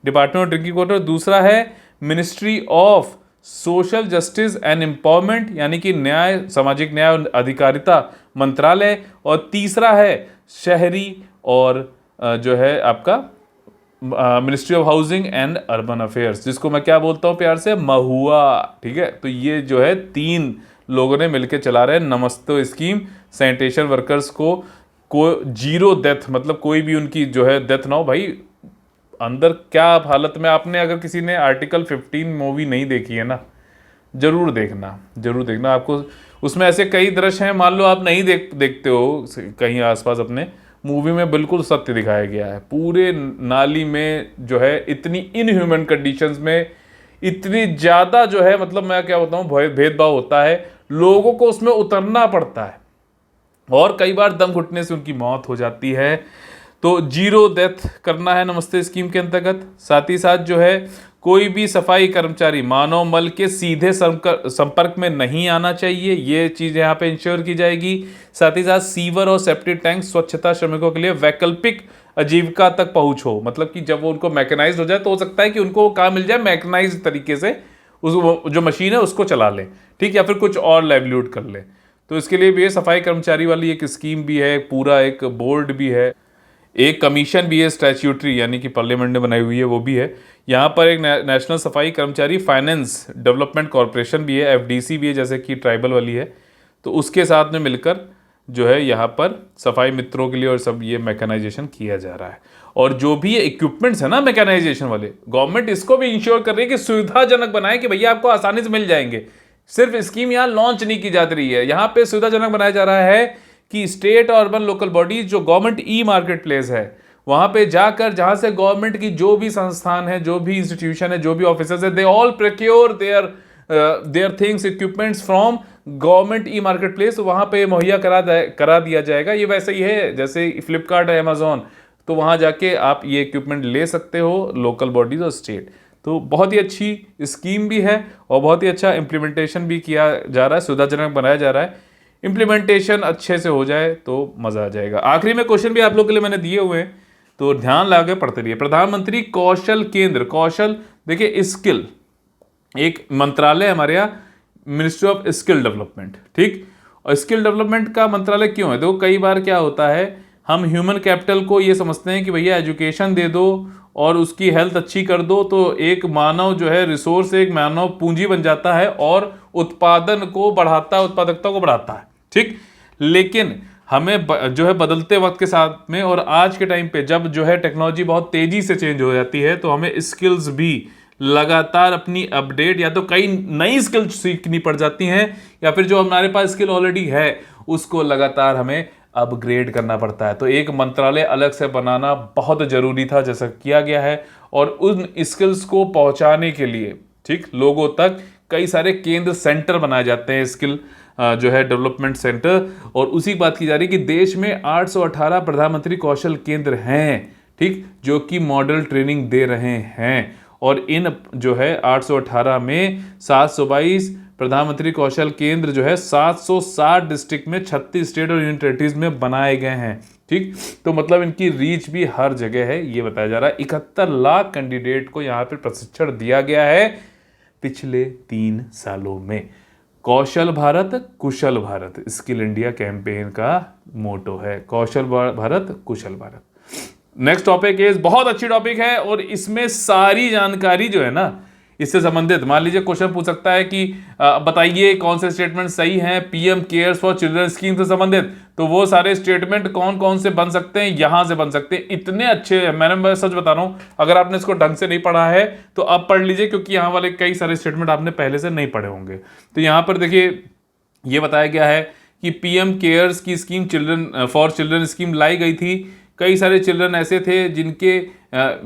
डिपार्टमेंट ऑफ ड्रिंकिंग वाटर, दूसरा है ministry of social justice and empowerment, यानी कि न्याय, सामाजिक न्याय और अधिकारिता मंत्रालय, और तीसरा है शहरी और जो है आपका ministry of housing and urban affairs, जिसको मैं क्या बोलता हूं प्यार से, महुआ। ठीक है, तो ये जो है 3 लोगों ने मिलकर चला रहे हैं नमस्ते स्कीम। सैनिटेशन वर्कर्स को जीरो डेथ, मतलब कोई भी उनकी जो है डेथ ना हो। भाई अंदर क्या हालत में, आपने अगर किसी ने आर्टिकल 15 मूवी नहीं देखी है ना, जरूर देखना, जरूर देखना। आपको उसमें ऐसे कई दृश्य हैं, मान लो आप नहीं देखते हो कहीं आसपास अपने, मूवी में बिल्कुल सत्य दिखाया गया है। पूरे नाली में जो है इतनी इनह्यूमन कंडीशंस में इतनी ज़्यादा जो है, मतलब मैं क्या बताऊँ, भेदभाव होता है, लोगों को उसमें उतरना पड़ता है और कई बार दम घुटने से उनकी मौत हो जाती है। तो जीरो डेथ करना है नमस्ते स्कीम के अंतर्गत। साथ ही साथ जो है कोई भी सफाई कर्मचारी मानव मल के सीधे संपर्क में नहीं आना चाहिए, ये चीज़ यहाँ पे इंश्योर की जाएगी। साथ ही साथ सीवर और सेप्टिक टैंक स्वच्छता श्रमिकों के लिए वैकल्पिक आजीविका तक पहुँच हो, मतलब कि जब वो उनको मैकेनाइज्ड हो जाए तो हो सकता है कि उनको काम मिल जाए मैकेनाइज्ड तरीके से, उस जो मशीन है उसको चला लें, ठीक, या फिर कुछ और लाइवलीहुड कर लें। तो इसके लिए भी ये सफाई कर्मचारी वाली एक स्कीम भी है, पूरा एक बोर्ड भी है, एक कमीशन भी है स्टैट्यूटरी, यानी कि पार्लियामेंट ने बनाई हुई है, वो भी है। यहाँ पर एक नेशनल सफाई कर्मचारी फाइनेंस डेवलपमेंट कॉरपोरेशन भी है, एफडीसी भी है, जैसे कि ट्राइबल वाली है। तो उसके साथ में मिलकर जो है यहाँ पर सफाई मित्रों के लिए और सब ये मैकेनाइजेशन किया जा रहा है। और जो भी ये इक्विपमेंट्स है ना मैकेनाइजेशन वाले, गवर्नमेंट इसको भी इंश्योर कर रही है कि सुविधाजनक बनाए कि भैया आपको आसानी से मिल जाएंगे। सिर्फ स्कीम यहाँ लॉन्च नहीं की जा रही है, यहाँ पे सुविधाजनक बनाया जा रहा है कि स्टेट और अर्बन लोकल बॉडीज जो गवर्नमेंट ई मार्केट प्लेस है वहां पे जाकर, जहां से गवर्नमेंट की जो भी संस्थान है, जो भी इंस्टीट्यूशन है, जो भी ऑफिसर्स है, they all procure their things equipments from government e marketplace, वहां पे मुहैया करा दिया जाएगा। ये वैसे ही है जैसे फ्लिपकार्ट है, अमेजोन, तो वहां जाके आप ये इक्विपमेंट ले सकते हो, लोकल बॉडीज और स्टेट। तो बहुत ही अच्छी स्कीम भी है और बहुत ही अच्छा इम्प्लीमेंटेशन भी किया जा रहा है, सुविधाजनक बनाया जा रहा है। इम्प्लीमेंटेशन अच्छे से हो जाए तो मज़ा आ जाएगा। आखिरी में क्वेश्चन भी आप लोगों के लिए मैंने दिए हुए हैं, तो ध्यान लगा के पढ़ते रहिए। प्रधानमंत्री कौशल केंद्र, कौशल देखिए स्किल, एक मंत्रालय है हमारे यहाँ, मिनिस्ट्री ऑफ स्किल डेवलपमेंट, ठीक। और स्किल डेवलपमेंट का मंत्रालय क्यों है? देखो कई बार क्या होता है, हम ह्यूमन कैपिटल को ये समझते हैं कि भैया एजुकेशन दे दो और उसकी हेल्थ अच्छी कर दो तो एक मानव जो है रिसोर्स, एक मानव पूंजी बन जाता है और उत्पादन को बढ़ाता है, उत्पादकता को बढ़ाता है, ठीक। लेकिन हमें जो है बदलते वक्त के साथ में और आज के टाइम पे जब जो है टेक्नोलॉजी बहुत तेजी से चेंज हो जाती है, तो हमें स्किल्स भी लगातार अपनी अपडेट, या तो कई नई स्किल्स सीखनी पड़ जाती हैं, या फिर जो हमारे पास स्किल ऑलरेडी है उसको लगातार हमें अपग्रेड करना पड़ता है। तो एक मंत्रालय अलग से बनाना बहुत ज़रूरी था, जैसा किया गया है। और उन स्किल्स को पहुंचाने के लिए, ठीक, लोगों तक कई सारे केंद्र सेंटर बनाए जाते हैं, स्किल जो है डेवलपमेंट सेंटर। और उसी बात की जा रही है कि देश में 818 प्रधानमंत्री कौशल केंद्र हैं, ठीक, जो कि मॉडल ट्रेनिंग दे रहे हैं। और इन जो है 818 में 722 प्रधानमंत्री कौशल केंद्र जो है 760 डिस्ट्रिक्ट में 36 स्टेट और यूनियन टेरिटरीज में बनाए गए हैं, ठीक। तो मतलब इनकी रीच भी हर जगह है, ये बताया जा रहा है। 71 लाख कैंडिडेट को यहाँ पे प्रशिक्षण दिया गया है पिछले 3 सालों में। कौशल भारत कुशल भारत स्किल इंडिया कैंपेन का मोटो है, कौशल भारत कुशल भारत। नेक्स्ट टॉपिक इज बहुत अच्छी टॉपिक है और इसमें सारी जानकारी जो है ना इससे संबंधित, मान लीजिए क्वेश्चन पूछ सकता है कि बताइए कौन से स्टेटमेंट सही हैं PM cares for children scheme से संबंधित, तो वो सारे स्टेटमेंट कौन कौन से बन सकते हैं, यहां से बन सकते हैं। इतने अच्छे हैं, मैं सच बता रहा हूं, अगर आपने इसको ढंग से नहीं पढ़ा है तो अब पढ़ लीजिए, क्योंकि यहाँ वाले कई सारे स्टेटमेंट आपने पहले से नहीं पढ़े होंगे। तो यहाँ पर देखिए ये बताया गया है कि पीएम केयर्स की scheme children for children scheme लाई गई थी। कई सारे चिल्ड्रन ऐसे थे जिनके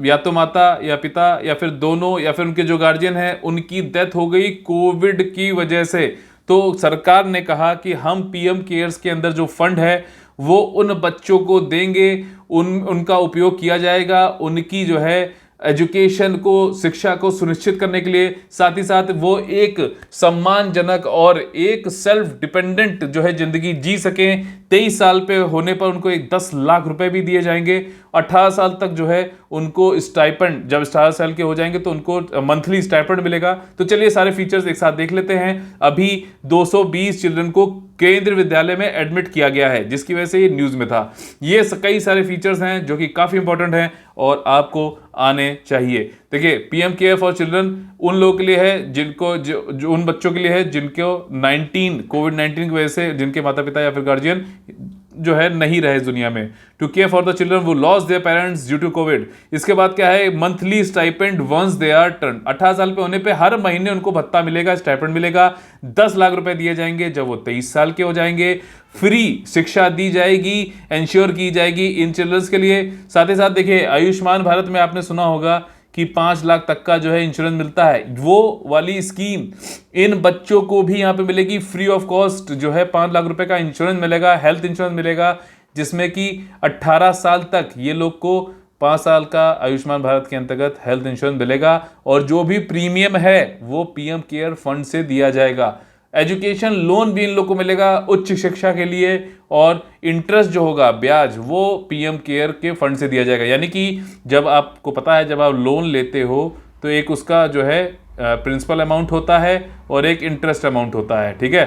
या तो माता या पिता या फिर दोनों या फिर उनके जो गार्जियन हैं उनकी डेथ हो गई कोविड की वजह से। तो सरकार ने कहा कि हम पीएम केयर्स के अंदर जो फंड है वो उन बच्चों को देंगे, उनका उपयोग किया जाएगा, उनकी जो है एजुकेशन को, शिक्षा को सुनिश्चित करने के लिए, साथ ही साथ वो एक सम्मानजनक और एक सेल्फ डिपेंडेंट जो है जिंदगी जी सकें। 23 साल पे होने पर उनको एक 10 लाख रुपए भी दिए जाएंगे। 18 साल तक जो है उनको स्टाइपेंड, जब 18 साल के हो जाएंगे तो उनको मंथली स्टाइपेंड मिलेगा। तो चलिए सारे फीचर्स एक साथ देख लेते हैं। अभी 220 चिल्ड्रन को केंद्रीय विद्यालय में एडमिट किया गया है, जिसकी वजह से ये न्यूज में था। ये कई सारे फीचर्स हैं जो कि काफी इंपॉर्टेंट हैं और आपको आने चाहिए। देखिए पीएम केयर फॉर चिल्ड्रन उन लोगों के लिए है जिनको जो उन बच्चों के लिए है जिनको कोविड 19 की वजह से जिनके माता पिता या फिर गार्जियन जो है नहीं रहे दुनिया में। To care for the children who lost their parents due to COVID. इसके बाद क्या है, monthly stipend once they are turn, 18 साल पे होने पे हर महीने उनको भत्ता मिलेगा, स्टाइपेंड मिलेगा, 10 लाख रुपए दिए जाएंगे जब वो 23 साल के हो जाएंगे। फ्री शिक्षा दी जाएगी, इंश्योर की जाएगी इन चिल्ड्रंस के लिए। साथ ही साथ देखिए आयुष्मान भारत में आपने सुना होगा कि 5 लाख तक का जो है इंश्योरेंस मिलता है, वो वाली स्कीम इन बच्चों को भी यहाँ पे मिलेगी फ्री ऑफ कॉस्ट। जो है 5 लाख रुपए का इंश्योरेंस मिलेगा, हेल्थ इंश्योरेंस मिलेगा, जिसमें कि 18 साल तक ये लोग को 5 साल का आयुष्मान भारत के अंतर्गत हेल्थ इंश्योरेंस मिलेगा, और जो भी प्रीमियम है वो पीएम केयर फंड से दिया जाएगा। एजुकेशन लोन भी इन लोग को मिलेगा उच्च शिक्षा के लिए, और इंटरेस्ट जो होगा ब्याज वो पीएम केयर के फंड से दिया जाएगा। यानी कि जब आपको पता है, जब आप लोन लेते हो तो एक उसका जो है प्रिंसिपल अमाउंट होता है और एक इंटरेस्ट अमाउंट होता है, ठीक है।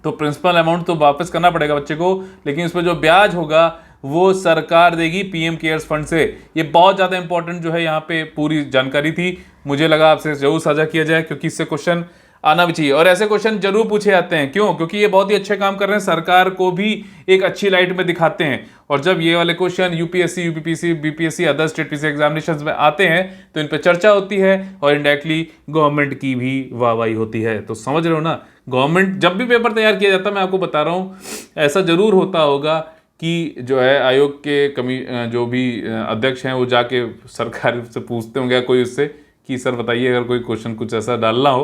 तो प्रिंसिपल अमाउंट तो वापस करना पड़ेगा बच्चे को, लेकिन उस पर जो ब्याज होगा वो सरकार देगी पीएम केयर्स फंड से। ये बहुत ज़्यादा इंपॉर्टेंट जो है यहाँ पे पूरी जानकारी थी, मुझे लगा आपसे जरूर साझा किया जाए, क्योंकि इससे क्वेश्चन आना भी चाहिए और ऐसे क्वेश्चन जरूर पूछे जाते हैं। क्यों? क्योंकि ये बहुत ही अच्छे काम कर रहे हैं, सरकार को भी एक अच्छी लाइट में दिखाते हैं। और जब ये वाले question UPSC, UPPC, BPSC, other state PC examinations में आते हैं तो इन पर चर्चा होती है और इनडायरेक्टली गवर्नमेंट की भी वाहवाही होती है। तो समझ रहे हो ना, गवर्नमेंट जब भी पेपर तैयार किया जाता है, मैं आपको बता रहा हूँ, ऐसा जरूर होता होगा कि जो है आयोग के जो भी अध्यक्ष हैं वो जाके सरकार से पूछते होंगे कोई उससे कि सर बताइए अगर कोई क्वेश्चन कुछ ऐसा डालना हो,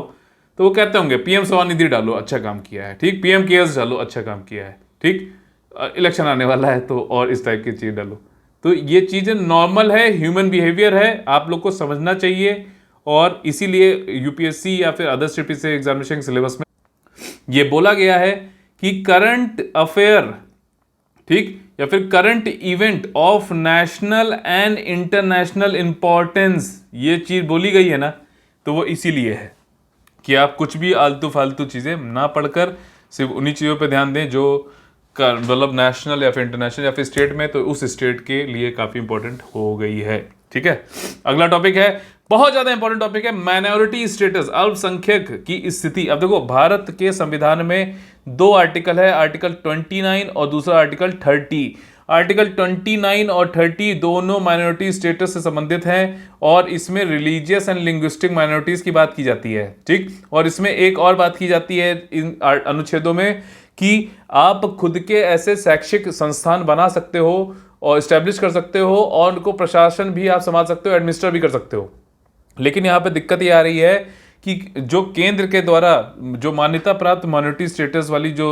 तो वो कहते होंगे पीएम स्वनिधि डालो, अच्छा काम किया है, ठीक, पीएम केयर्स डालो, अच्छा काम किया है, ठीक, इलेक्शन आने वाला है तो और इस टाइप की चीज़ डालो। तो ये चीज़ें नॉर्मल है, ह्यूमन बिहेवियर है, आप लोग को समझना चाहिए। और इसीलिए यूपीएससी या फिर अदर स्टेट से एग्जामिनेशन सिलेबस में ये बोला गया है कि करंट अफेयर, ठीक, या फिर current event of national and international importance, ये चीज बोली गई है ना, तो वो इसीलिए है कि आप कुछ भी आलतू फालतू चीजें ना पढ़कर सिर्फ उन्हीं चीजों पे ध्यान दें जो मतलब नेशनल या फिर इंटरनेशनल या फिर स्टेट में, तो उस स्टेट के लिए काफी इंपॉर्टेंट हो गई है, ठीक है। अगला टॉपिक है, बहुत ज्यादा इंपॉर्टेंट टॉपिक है, माइनॉरिटी स्टेटस, अल्पसंख्यक की स्थिति। अब देखो भारत के संविधान में 2 आर्टिकल है, आर्टिकल 29 और दूसरा आर्टिकल 30। आर्टिकल 29 और 30 दोनों माइनॉरिटी स्टेटस से संबंधित हैं और इसमें रिलीजियस एंड लिंग्विस्टिक माइनॉरिटीज की बात की जाती है, ठीक। और इसमें एक और बात की जाती है इन अनुच्छेदों में कि आप खुद के ऐसे शैक्षिक संस्थान बना सकते हो और इस्टेब्लिश कर सकते हो और उनको प्रशासन भी आप संभाल सकते हो, एडमिनिस्टर भी कर सकते हो। लेकिन यहाँ पे दिक्कत ये आ रही है कि जो केंद्र के द्वारा जो मान्यता प्राप्त माइनॉरिटी स्टेटस वाली जो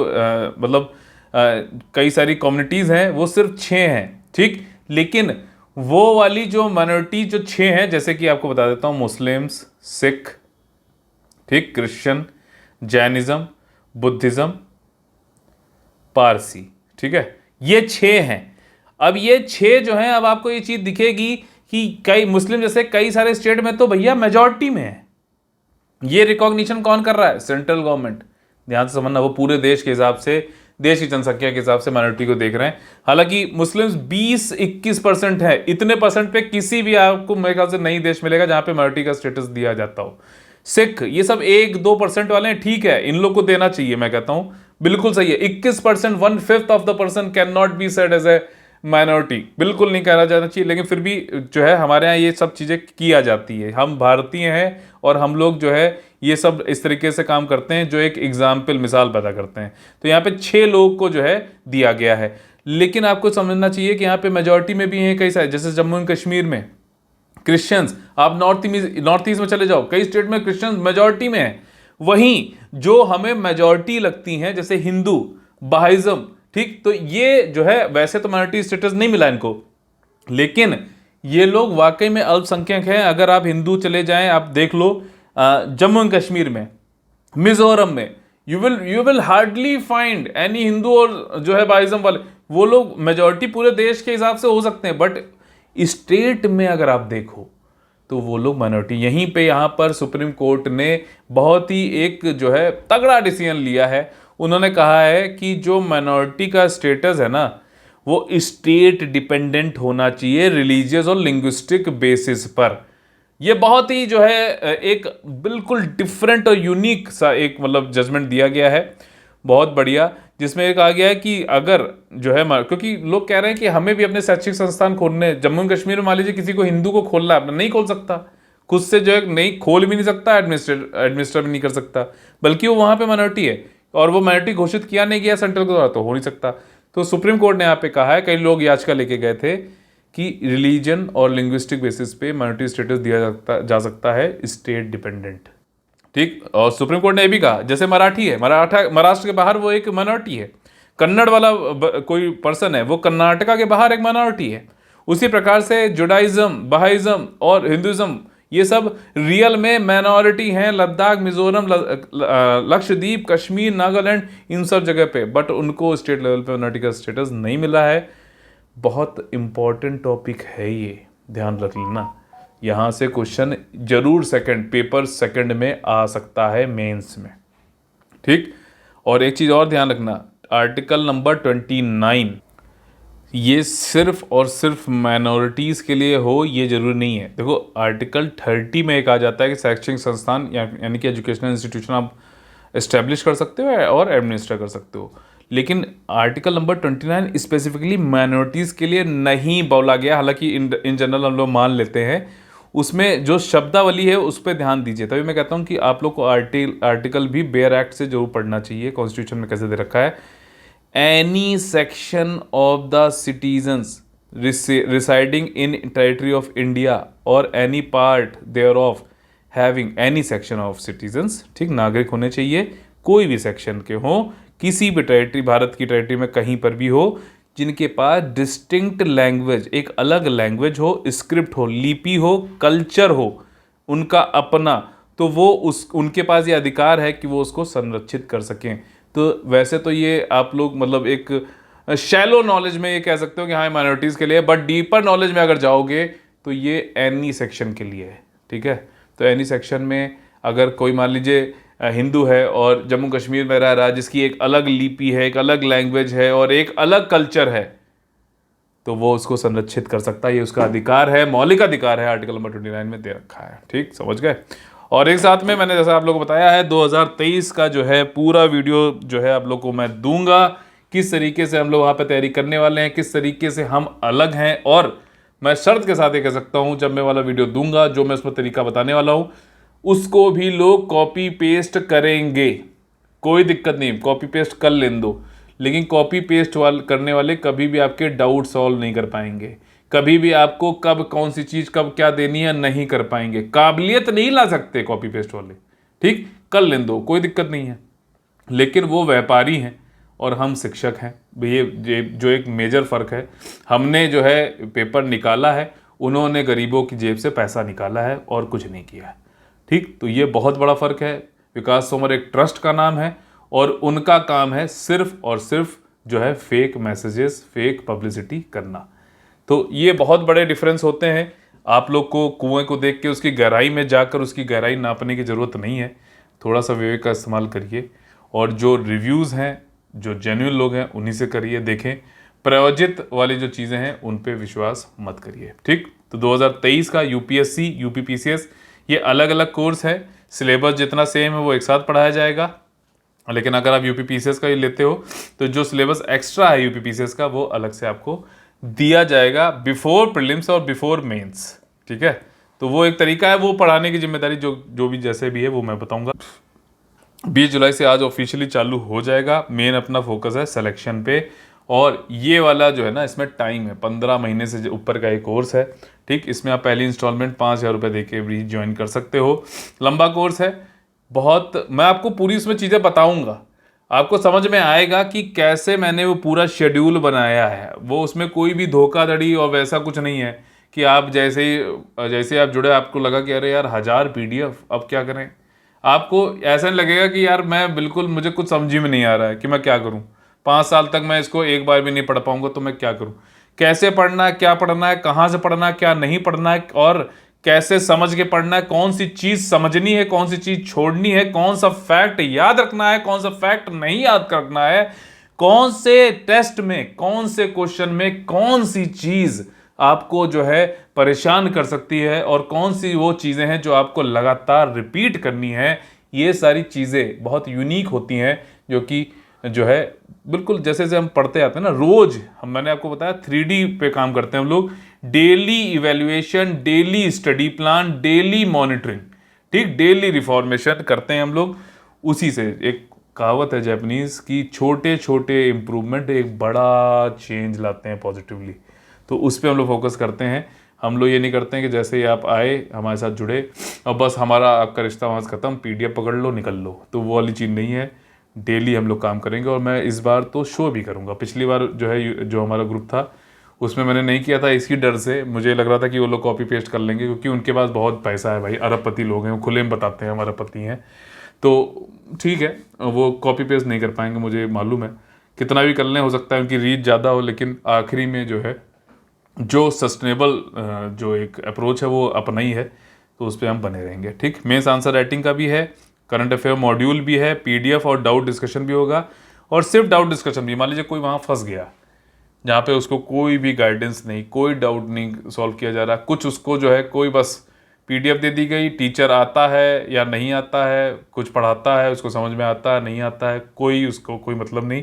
मतलब कई सारी कम्युनिटीज़ हैं वो सिर्फ 6 हैं, ठीक। लेकिन वो वाली जो माइनॉरिटी जो 6 हैं, जैसे कि आपको बता देता हूँ, मुस्लिम्स, सिख, ठीक, क्रिश्चियन, जैनिज्म, बुद्धिज्म, पारसी, ठीक है, ये 6 हैं। अब ये 6 जो हैं, अब आपको ये चीज़ दिखेगी कि कई मुस्लिम जैसे कई सारे स्टेट में तो भैया मेजॉरिटी में है। ये रिकॉग्निशन कौन कर रहा है? Central government. ध्यान से समझना, वो पूरे देश के हिसाब से, देश की जनसंख्या के हिसाब से माइनॉरिटी को देख रहे हैं। हालांकि मुस्लिम्स 20-21% है, इतने परसेंट पे किसी भी आपको मेरे ख्याल से नहीं देश मिलेगा जहां पे माइनॉरिटी का स्टेटस दिया जाता हो। सिख, ये सब 1-2% वाले हैं, ठीक है, इन लोग को देना चाहिए, मैं कहता हूं बिल्कुल सही है। 21%, 1/5 of the person can not be said as a minority, बिल्कुल नहीं कहा जाना चाहिए। लेकिन फिर भी जो है हमारे यहाँ ये सब चीज़ें किया जाती है, हम भारतीय हैं और हम लोग जो है ये सब इस तरीके से काम करते हैं जो एक एग्जाम्पल, मिसाल पैदा करते हैं। तो यहाँ पे 6 लोग को जो है दिया गया है। लेकिन आपको समझना चाहिए कि यहाँ पे मेजॉरिटी में भी हैं कई सारे, जैसे जम्मू एंड कश्मीर में क्रिश्चियंस, आप नॉर्थ ईस्ट में चले जाओ, कई स्टेट में क्रिश्चियंस मेजॉरिटी में है। वहीं जो हमें मेजॉरिटी लगती हैं जैसे हिंदू, बहाइज्म, ठीक, तो ये जो है वैसे तो माइनॉरिटी स्टेटस नहीं मिला इनको, लेकिन ये लोग वाकई में अल्पसंख्यक हैं। अगर आप हिंदू चले जाएं, आप देख लो जम्मू एंड कश्मीर में, मिजोरम में, you will hardly find any Hindu और जो है बाइज्म वाले, वो लोग मेजॉरिटी पूरे देश के हिसाब से हो सकते हैं, बट स्टेट में अगर आप देखो तो वो लोग माइनॉरिटी। यहीं पे यहाँ पर सुप्रीम कोर्ट ने बहुत ही एक जो है तगड़ा डिसीजन लिया है। उन्होंने कहा है कि जो माइनॉरिटी का स्टेटस है ना, वो स्टेट डिपेंडेंट होना चाहिए, रिलीजियस और लिंग्विस्टिक बेसिस पर। ये बहुत ही जो है एक बिल्कुल डिफरेंट और यूनिक सा एक मतलब जजमेंट दिया गया है, बहुत बढ़िया, जिसमें एक आ गया है कि अगर जो है क्योंकि लोग कह रहे हैं कि हमें भी अपने शैक्षिक संस्थान खोलने, जम्मू एंड कश्मीर में मान लीजिए किसी को हिंदू को खोलना है, अपना नहीं खोल सकता खुद से, जो है नहीं खोल भी नहीं सकता, एडमिनिस्टर भी नहीं कर सकता, बल्कि वो वहाँ पे माइनॉरिटी है और वो माइनॉरिटी घोषित किया नहीं गया सेंट्रल के द्वारा, तो हो नहीं सकता। तो सुप्रीम कोर्ट ने यहाँ पे कहा है, कई लोग याचिका लेके गए थे कि रिलीजन और लिंग्विस्टिक बेसिस पे माइनॉरिटी स्टेटस दिया जा सकता है स्टेट डिपेंडेंट। ठीक, और सुप्रीम कोर्ट ने यह भी कहा जैसे मराठी है, महाराष्ट्र के बाहर वो एक माइनॉरिटी है, कन्नड़ वाला कोई पर्सन है वो कर्नाटका के बाहर एक माइनॉरिटी है, उसी प्रकार से जुडाइज्म, बहाइज्म और हिंदुइज्म ये सब रियल में माइनॉरिटी हैं लद्दाख, मिजोरम, लक्षद्वीप, कश्मीर, नागालैंड, इन सब जगह पे, बट उनको स्टेट लेवल पे माइनॉरिटी का स्टेटस नहीं मिला है। बहुत इंपॉर्टेंट टॉपिक है ये, ध्यान रख लेना, यहाँ से क्वेश्चन जरूर पेपर सेकंड में आ सकता है मेंस में। ठीक, और एक चीज़ और ध्यान रखना, आर्टिकल नंबर 29 ये सिर्फ और सिर्फ माइनॉरिटीज़ के लिए हो ये जरूरी नहीं है। देखो आर्टिकल 30 में एक आ जाता है कि शैक्षणिक संस्थान यानी कि एजुकेशनल इंस्टीट्यूशन आप इस्टेब्लिश कर सकते हो और एडमिनिस्टर कर सकते हो, लेकिन आर्टिकल नंबर 29 स्पेसिफिकली माइनॉरिटीज़ के लिए नहीं बोला गया। हालांकि इन जनरल हम लोग मान लेते हैं, उसमें जो शब्दावली है उस पर ध्यान दीजिए। तभी मैं कहता हूँ कि आप लोग को आर्टिकल भी बेयर एक्ट से जरूर पढ़ना चाहिए, कॉन्स्टिट्यूशन में कैसे दे रखा है, any section of the citizens residing in territory of India और any part thereof having any section of citizens, ठीक, नागरिक होने चाहिए, कोई भी सेक्शन के हों, किसी भी टेरिटरी, भारत की टेरिटरी में कहीं पर भी हो, जिनके पास डिस्टिंक्ट लैंग्वेज, एक अलग लैंग्वेज हो, स्क्रिप्ट हो, लिपि हो, कल्चर हो उनका अपना, तो वो उनके पास ये अधिकार है कि वो उसको संरक्षित कर सकें। तो वैसे तो ये आप लोग मतलब एक शैलो नॉलेज में ये कह सकते हो कि हाँ माइनॉरिटीज़ के लिए, बट डीपर नॉलेज में अगर जाओगे तो ये एनी सेक्शन के लिए है। ठीक है, तो एनी सेक्शन में अगर कोई मान लीजिए हिंदू है और जम्मू कश्मीर में रह रहा है, जिसकी एक अलग लिपि है, एक अलग लैंग्वेज है और एक अलग कल्चर है, तो वो उसको संरक्षित कर सकता है, ये उसका अधिकार है, मौलिक अधिकार है, आर्टिकल नंबर 29 में दे रखा है। ठीक, समझ गए। और एक साथ में मैंने जैसा आप लोगों को बताया है 2023 का जो है पूरा वीडियो जो है आप लोग को मैं दूंगा, किस तरीके से हम लोग वहाँ पे तैयारी करने वाले हैं, किस तरीके से हम अलग हैं, और मैं शर्त के साथ ये कह सकता हूँ जब मैं वाला वीडियो दूंगा, जो मैं उसमें तरीका बताने वाला हूँ, उसको भी लोग कॉपी पेस्ट करेंगे, कोई दिक्कत नहीं, कॉपी पेस्ट कर लेने दो, लेकिन कॉपी पेस्ट करने वाले कभी भी आपके डाउट सॉल्व नहीं कर पाएंगे, कभी भी आपको कब कौन सी चीज़ कब क्या देनी है नहीं कर पाएंगे, काबिलियत नहीं ला सकते कॉपी पेस्ट वाले। ठीक, कर लेने दो, कोई दिक्कत नहीं है, लेकिन वो व्यापारी हैं और हम शिक्षक हैं, ये जो एक मेजर फ़र्क है। हमने जो है पेपर निकाला है, उन्होंने गरीबों की जेब से पैसा निकाला है और कुछ नहीं किया है। ठीक, तो ये बहुत बड़ा फ़र्क है। विकास तोमर एक ट्रस्ट का नाम है और उनका काम है सिर्फ और सिर्फ जो है फेक मैसेजेस, फेक पब्लिसिटी करना। तो ये बहुत बड़े डिफरेंस होते हैं। आप लोग को कुएं को देख के उसकी गहराई में जाकर उसकी गहराई नापने की ज़रूरत नहीं है, थोड़ा सा विवेक का इस्तेमाल करिए और जो रिव्यूज़ हैं, जो जेन्युइन लोग हैं उन्हीं से करिए, देखें, प्रायोजित वाली जो चीज़ें हैं उन पे विश्वास मत करिए। ठीक, तो 2023 का यूपीएससी, यूपीपीसीएस ये अलग अलग कोर्स है, सिलेबस जितना सेम है वो एक साथ पढ़ाया जाएगा, लेकिन अगर आप यूपीपीसीएस का ये लेते हो तो जो सिलेबस एक्स्ट्रा है यूपीपीसीएस का वो अलग से आपको दिया जाएगा बिफोर प्रीलिम्स और बिफोर मेंस। ठीक है, तो वो एक तरीका है, वो पढ़ाने की जिम्मेदारी जो भी जैसे भी है वो मैं बताऊंगा। 20 जुलाई से आज ऑफिशियली चालू हो जाएगा। मेन अपना फोकस है सिलेक्शन पे, और ये वाला जो है ना इसमें टाइम है, 15 महीने से ऊपर का एक कोर्स है। ठीक, इसमें आप पहली इंस्टॉलमेंट 5,000 रुपये दे के भी ज्वाइन कर सकते हो। लंबा कोर्स है बहुत, मैं आपको पूरी उसमें चीज़ें बताऊंगा, आपको समझ में आएगा कि कैसे मैंने वो पूरा शेड्यूल बनाया है। वो उसमें कोई भी धोखाधड़ी और वैसा कुछ नहीं है कि आप जैसे आप जुड़े आपको लगा कि अरे यार 1000 पीडीएफ अब क्या करें, आपको ऐसा नहीं लगेगा कि यार मैं बिल्कुल मुझे कुछ समझ में नहीं आ रहा है कि मैं क्या करूं, 5 साल तक मैं इसको एक बार भी नहीं पढ़ पाऊंगा तो मैं क्या करूं, कैसे पढ़ना है, क्या पढ़ना है, कहाँ से पढ़ना है, क्या नहीं पढ़ना है, और कैसे समझ के पढ़ना है, कौन सी चीज़ समझनी है, कौन सी चीज़ छोड़नी है, कौन सा फैक्ट याद रखना है, कौन सा फैक्ट नहीं याद रखना है, कौन से टेस्ट में, कौन से क्वेश्चन में कौन सी चीज़ आपको जो है परेशान कर सकती है और कौन सी वो चीज़ें हैं जो आपको लगातार रिपीट करनी है। ये सारी चीज़ें बहुत यूनिक होती हैं जो कि जो है बिल्कुल जैसे जैसे हम पढ़ते आते हैं ना, रोज मैंने आपको बताया 3D पे काम करते हैं हम लोग, daily evaluation, daily study plan, daily monitoring, ठीक, डेली रिफॉर्मेशन करते हैं हम लोग। उसी से एक कहावत है जापानीज की, छोटे छोटे इंप्रूवमेंट एक बड़ा चेंज लाते हैं पॉजिटिवली। तो उस पर हम लोग फोकस करते हैं। हम लोग ये नहीं करते हैं कि जैसे ही आप आए हमारे साथ जुड़े और बस हमारा आपका रिश्ता वहाँ से खत्म, PDF पकड़ लो निकल लो, तो वो वाली चीज़ नहीं है। डेली हम लोग काम करेंगे और मैं इस बार तो शो भी करूँगा। पिछली बार जो है जो हमारा ग्रुप था उसमें मैंने नहीं किया था इसकी डर से, मुझे लग रहा था कि वो लोग कॉपी पेस्ट कर लेंगे, क्योंकि उनके पास बहुत पैसा है भाई, अरबपति लोग हैं, वो खुले में बताते हैं हम अरबपति हैं। तो ठीक है, वो कॉपी पेस्ट नहीं कर पाएंगे, मुझे मालूम है। कितना भी कर लें, हो सकता है उनकी रीच ज़्यादा हो, लेकिन आखिरी में जो है जो सस्टेनेबल जो एक अप्रोच है वो अपना ही है, तो उस पर हम बने रहेंगे। ठीक, मेंस आंसर राइटिंग का भी है, करंट अफेयर मॉड्यूल भी है, PDF और डाउट डिस्कशन भी होगा। और सिर्फ डाउट डिस्कशन भी, मान लीजिए कोई वहाँ फंस गया जहाँ पे उसको कोई भी गाइडेंस नहीं, कोई डाउट नहीं सॉल्व किया जा रहा, कुछ उसको जो है कोई बस PDF दे दी गई, टीचर आता है या नहीं आता है, कुछ पढ़ाता है उसको समझ में आता है नहीं आता है, कोई उसको कोई मतलब नहीं,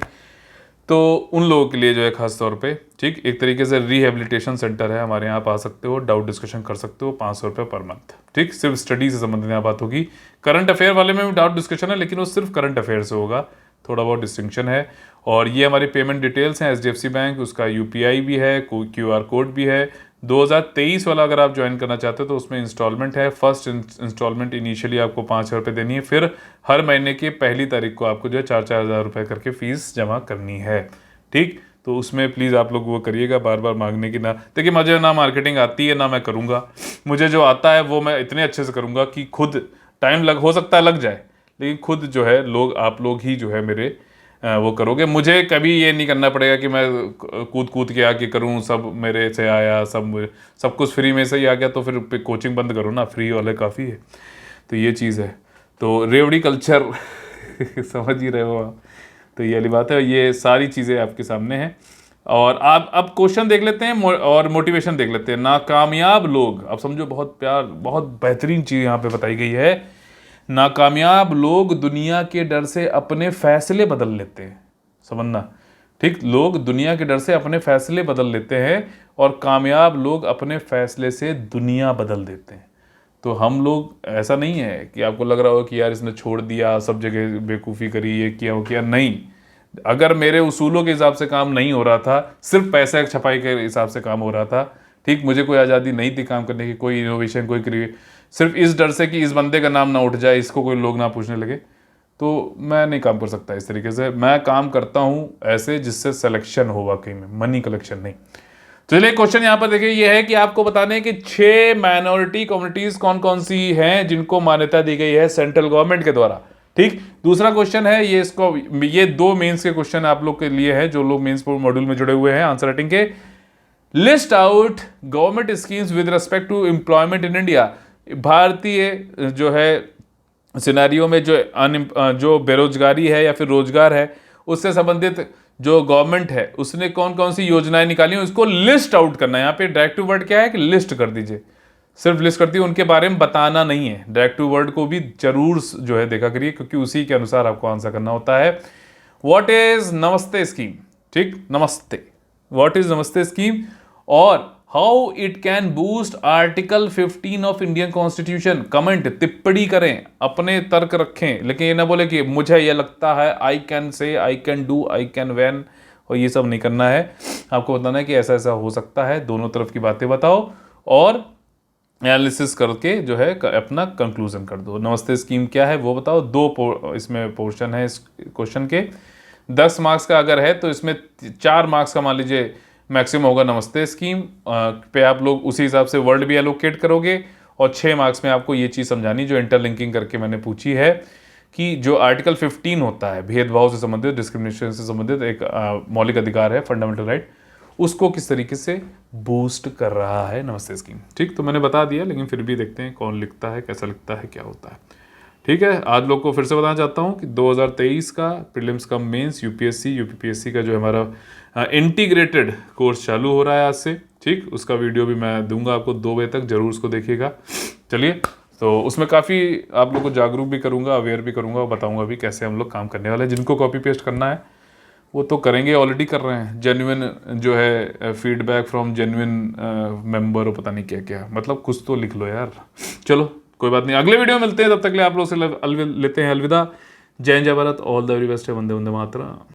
तो उन लोगों के लिए जो है खास तौर पे, ठीक, एक तरीके से रिहेबिलिटेशन सेंटर है हमारे यहाँ, आप आ सकते हो, डाउट डिस्कशन कर सकते हो, 500 रुपये पर मंथ। ठीक, सिर्फ स्टडी से संबंधित यहाँ बात होगी। करंट अफेयर वाले में भी डाउट डिस्कशन है, लेकिन वो सिर्फ करंट अफेयर से होगा, थोड़ा बहुत डिस्टिंक्शन है। और ये हमारी पेमेंट डिटेल्स हैं, HDFC बैंक, उसका UPI भी है, QR कोड भी है। 2023 वाला अगर आप ज्वाइन करना चाहते हो तो उसमें इंस्टॉलमेंट है। फर्स्ट इंस्टॉलमेंट इनिशियली आपको 5,000 रुपये देनी है, फिर हर महीने की पहली तारीख को आपको जो है 4-4 हज़ार रुपये करके फीस जमा करनी है। ठीक, तो उसमें प्लीज़ आप लोग वो करिएगा, बार बार मांगने की ना। देखिए मुझे ना मार्केटिंग आती है ना मैं करूँगा, मुझे जो आता है वो मैं इतने अच्छे से करूँगा कि खुद टाइम हो सकता है लग जाए, लेकिन खुद जो है लोग, आप लोग ही जो है मेरे वो करोगे। मुझे कभी ये नहीं करना पड़ेगा कि मैं कूद कूद के आके करूँ, सब मेरे से आया, सब कुछ फ्री में से ही आ गया, तो फिर कोचिंग बंद करो ना, फ्री वाले काफ़ी है। तो ये चीज़ है, तो रेवड़ी कल्चर समझ ही रहे हो आप, तो ये वाली बात है। ये सारी चीज़ें आपके सामने हैं। और आप अब क्वेश्चन देख लेते हैं और मोटिवेशन देख लेते हैं। नाकामयाब लोग, अब समझो, बहुत प्यार, बहुत बेहतरीन चीज़ यहाँ पे बताई गई है। नाकामयाब लोग दुनिया के डर से अपने फैसले बदल लेते हैं, समझना। ठीक, लोग दुनिया के डर से अपने फैसले बदल लेते हैं और कामयाब लोग अपने फैसले से दुनिया बदल देते हैं। तो हम लोग, ऐसा नहीं है कि आपको लग रहा हो कि यार इसने छोड़ दिया, सब जगह बेवकूफ़ी करी, ये किया वो किया, नहीं। अगर मेरे उसूलों के हिसाब से काम नहीं हो रहा था, सिर्फ पैसे छपाई के हिसाब से काम हो रहा था, ठीक, मुझे कोई आज़ादी नहीं थी काम करने की, कोई इनोवेशन, कोई सिर्फ इस डर से कि इस बंदे का नाम ना उठ जाए, इसको कोई लोग ना पूछने लगे, तो मैं नहीं काम कर सकता इस तरीके से। मैं काम करता हूँ ऐसे जिससे सिलेक्शन हो वाकई में, मनी कलेक्शन नहीं। तो चलिए क्वेश्चन यहाँ पर देखिए, ये है कि आपको बताने हैं कि 6 माइनॉरिटी कम्युनिटीज कौन कौन सी हैं जिनको मान्यता दी गई है सेंट्रल गवर्नमेंट के द्वारा। ठीक, दूसरा क्वेश्चन है ये, इसको, ये 2 मेंस के क्वेश्चन आप लोग के लिए है जो लोग मेंस मॉड्यूल में जुड़े हुए हैं आंसर राइटिंग के। List out government schemes with respect to employment in India. भारतीय जो है सिनेरियो में जो बेरोजगारी है या फिर रोजगार है, उससे संबंधित जो गवर्नमेंट है उसने कौन कौन सी योजनाएं निकाली हैं, उसको लिस्ट आउट करना है। यहाँ पे डायरेक्टिव वर्ड क्या है कि लिस्ट कर दीजिए, सिर्फ लिस्ट करती है, उनके बारे में बताना नहीं है। डायरेक्टिव वर्ड को भी जरूर जो है देखा करिए, क्योंकि उसी के अनुसार आपको आंसर करना होता है। व्हाट इज नमस्ते स्कीम? ठीक, नमस्ते, व्हाट इज नमस्ते स्कीम और how it can boost article 15 of Indian constitution. Comment, टिप्पणी करें, अपने तर्क रखें, लेकिन ये ना बोले कि मुझे ये लगता है, I can say, I can do, I can van, और ये सब नहीं करना है। आपको बताना है कि ऐसा ऐसा हो सकता है, दोनों तरफ की बातें बताओ और एनालिसिस करके जो है अपना कंक्लूजन कर दो। नमस्ते स्कीम क्या है वो बताओ। 2 इसमें पोर्शन है इस क्वेश्चन के। 10 मार्क्स का अगर है तो इसमें 4 मार्क्स का मान लीजिए मैक्सिमम होगा नमस्ते स्कीम पे, आप लोग उसी हिसाब से वर्ड भी एलोकेट करोगे, और 6 मार्क्स में आपको ये चीज़ समझानी जो इंटरलिंकिंग करके मैंने पूछी है कि जो आर्टिकल 15 होता है, भेदभाव से संबंधित, डिस्क्रिमिनेशन से संबंधित एक मौलिक अधिकार है, फंडामेंटल राइट, उसको किस तरीके से बूस्ट कर रहा है नमस्ते स्कीम। ठीक, तो मैंने बता दिया, लेकिन फिर भी देखते हैं कौन लिखता है, कैसा लिखता है, क्या होता है। ठीक है, आज लोग को फिर से बताना चाहता हूँ कि 2023 का prelims cum mains UPSC UPPSC का जो हमारा इंटीग्रेटेड कोर्स चालू हो रहा है आज से। ठीक, उसका वीडियो भी मैं दूंगा आपको 2 बजे तक, जरूर उसको देखिएगा। चलिए, तो उसमें काफ़ी आप लोग को जागरूक भी करूँगा, अवेयर भी करूँगा और बताऊँगा भी कैसे हम लोग काम करने वाले हैं। जिनको कॉपी पेस्ट करना है वो तो करेंगे, ऑलरेडी कर रहे हैं। जेन्युइन जो है फीडबैक फ्रॉम जेन्युइन मेंबर, और पता नहीं क्या क्या, मतलब कुछ तो लिख लो यार। चलो कोई बात नहीं, अगले वीडियो में मिलते हैं, तब तक के लिए आप लोग से लेते हैं अलविदा। जय हिंद, जय Bharat, all the very best है, वंदे वंदे मातरम।